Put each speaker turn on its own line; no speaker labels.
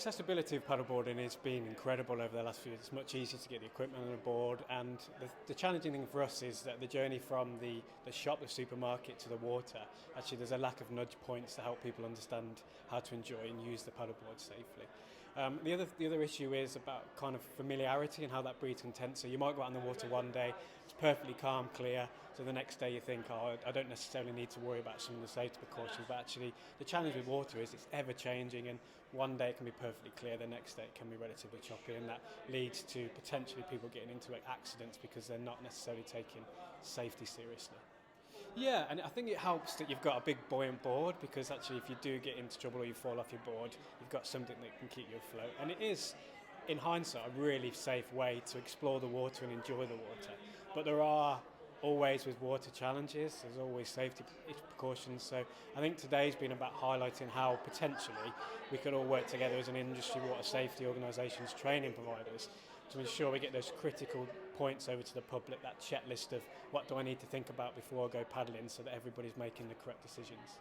Accessibility of paddleboarding has been incredible over the last few years. It's much easier to get the equipment on board, and the challenging thing for us is that the journey from the shop, the supermarket, to the water, actually there's a lack of nudge points to help people understand how to enjoy and use the paddleboard safely. The other issue is about kind of familiarity and how that breeds content. So you might go out in the water one day, it's perfectly calm, clear, so the next day you think, oh, I don't necessarily need to worry about some of the safety precautions, but actually the challenge with water is it's ever changing, and one day it can be perfectly clear, the next day it can be relatively choppy, and that leads to potentially people getting into accidents because they're not necessarily taking safety seriously. Yeah, and I think it helps that you've got a big buoyant board, because actually if you do get into trouble or you fall off your board, you've got something that can keep you afloat. And it is, in hindsight, a really safe way to explore the water and enjoy the water. But there are always, with water challenges, there's always safety precautions. So I think today's been about highlighting how potentially we could all work together as an industry, water safety organisations, training providers, to ensure we get those critical points over to the public, that checklist of what do I need to think about before I go paddling, so that everybody's making the correct decisions.